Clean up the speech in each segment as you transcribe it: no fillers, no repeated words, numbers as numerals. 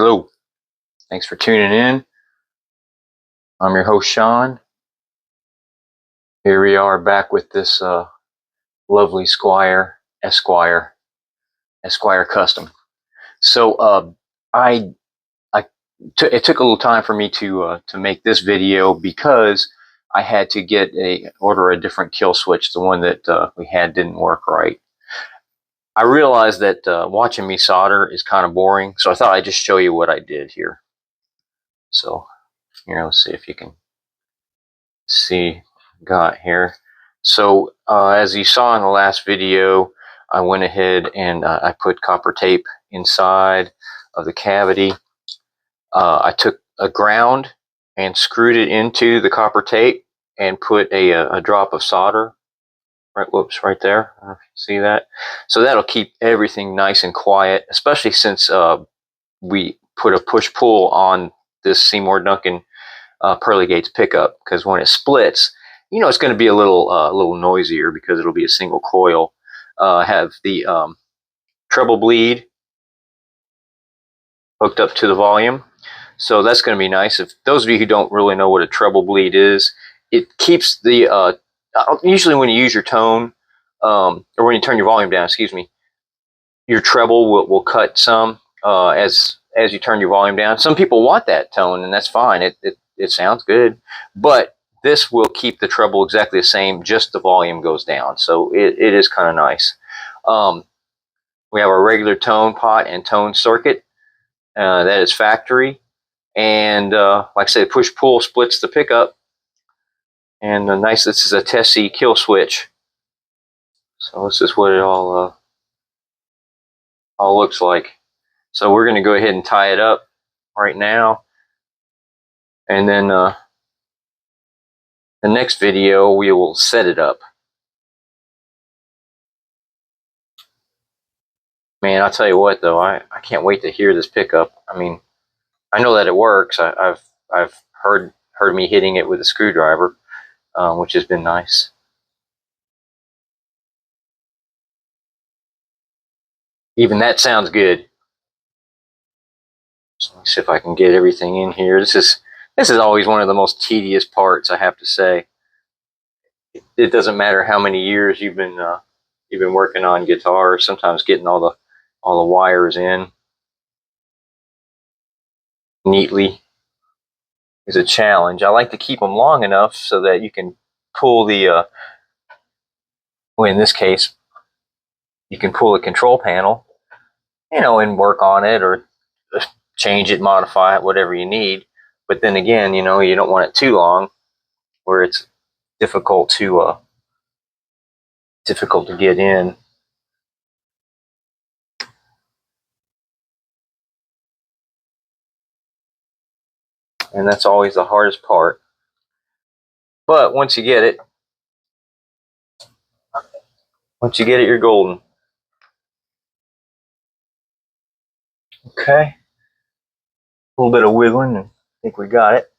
Hello, thanks for tuning in. I'm your host, Sean. Here we are back with this lovely Squier Esquire Custom. So it took a little time for me to make this video because I had to order a different kill switch. The one that we had didn't work right. I realized that watching me solder is kind of boring, so I thought I'd just show you what I did here. So here, let's see if you can see got here. So as you saw in the last video, I went ahead and I put copper tape inside of the cavity. I took a ground and screwed it into the copper tape and put a drop of solder right there. See that? So that'll keep everything nice and quiet, especially since we put a push-pull on this Seymour Duncan Pearly Gates pickup, because when it splits, you know, it's going to be a little noisier because it'll be a single coil. Have the treble bleed hooked up to the volume, so that's going to be nice. If those of you who don't really know what a treble bleed is, it keeps the usually when you use your tone or when you turn your volume down, excuse me, your treble will cut some as you turn your volume down. Some people want that tone, and that's fine. It sounds good, but this will keep the treble exactly the same, just the volume goes down. So it is kind of nice. We have our regular tone pot and tone circuit. That is factory. And like I said, push-pull splits the pickup. And nice, this is a Tessie kill switch. So this is what it all looks like. So we're going to go ahead and tie it up right now. And then the next video, we will set it up. Man, I'll tell you what, though, I can't wait to hear this pickup. I mean, I know that it works. I've heard me hitting it with a screwdriver, which has been nice. Even that sounds good. So let me see if I can get everything in here. This is always one of the most tedious parts, I have to say. It doesn't matter how many years you've been working on guitar. Sometimes getting all the wires in neatly is a challenge. I like to keep them long enough so that you can pull the well, in this case, you can pull the control panel, you know, and work on it or change it, modify it, whatever you need. But then again, you know, you don't want it too long where it's difficult to get in. And that's always the hardest part. But once you get it, you're golden. Okay. A little bit of wiggling, and I think we got it.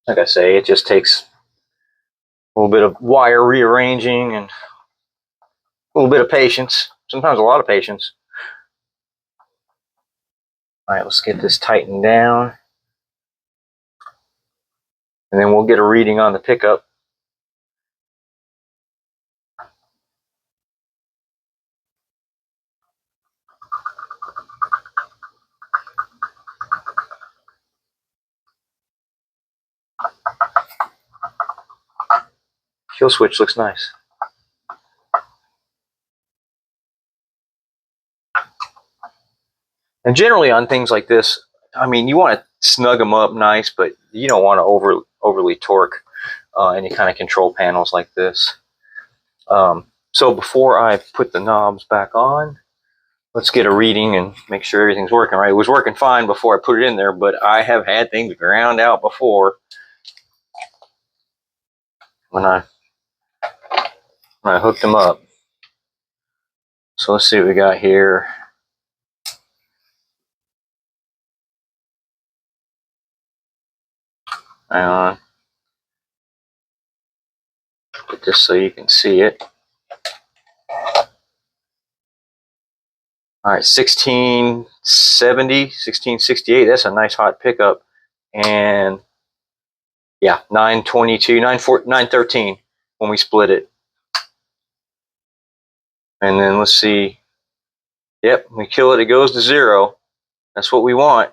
Like I say, it just takes a little bit of wire rearranging and a little bit of patience. Sometimes a lot of patience. All right, let's get this tightened down. And then we'll get a reading on the pickup. Kill switch looks nice. And generally on things like this, I mean, you want to snug them up nice, but you don't want to overly torque any kind of control panels like this. So before I put the knobs back on, let's get a reading and make sure everything's working right. It was working fine before I put it in there, but I have had things ground out before when I hooked them up. So let's see what we got here. Hang on. Put this so you can see it. All right, 1670, 1668. That's a nice hot pickup. And yeah, 922, 913 when we split it. And then let's see. Yep, we kill it, it goes to 0. That's what we want.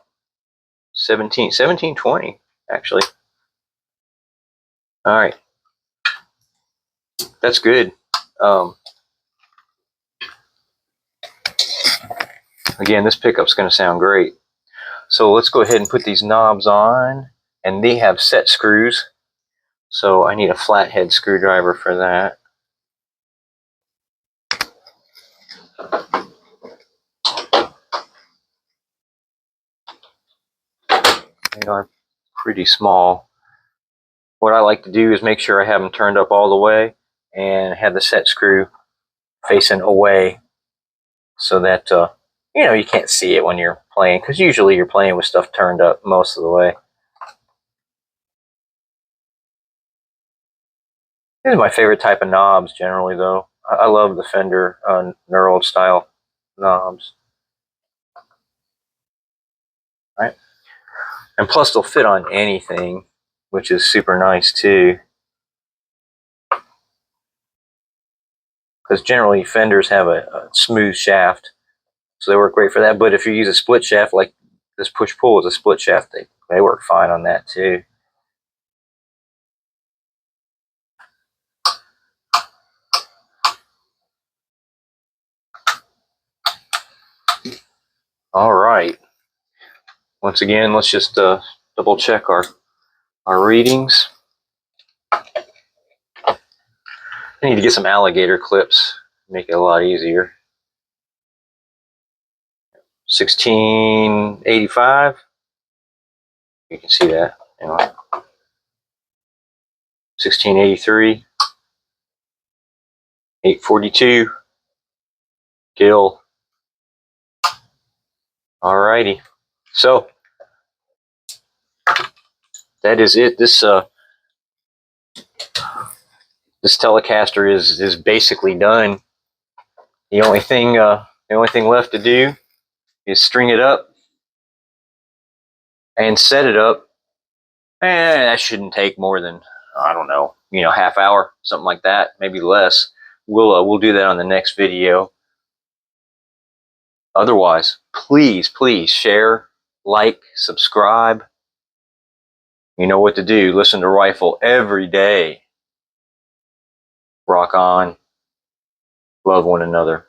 1720, actually. All right. That's good. Again, this pickup's going to sound great. So let's go ahead and put these knobs on. And they have set screws. So I need a flathead screwdriver for that. They are pretty small. What I like to do is make sure I have them turned up all the way and have the set screw facing away so that you know, you can't see it when you're playing, because usually you're playing with stuff turned up most of the way. These are my favorite type of knobs generally, though. I love the Fender knurled style knobs. Right? And plus they'll fit on anything, which is super nice too. Because generally Fenders have a smooth shaft, so they work great for that. But if you use a split shaft, like this push-pull is a split shaft, they work fine on that too. All right. Once again, let's just double check our readings. I need to get some alligator clips, make it a lot easier. 1685. You can see that. Anyway. 1683. 842. Gill. Alrighty. So that is it. This Telecaster is basically done. The only thing left to do is string it up and set it up. And that shouldn't take more than, I don't know, half hour, something like that, maybe less. We'll do that on the next video. Otherwise, please share, like, subscribe. You know what to do. Listen to Rifle every day. Rock on. Love one another.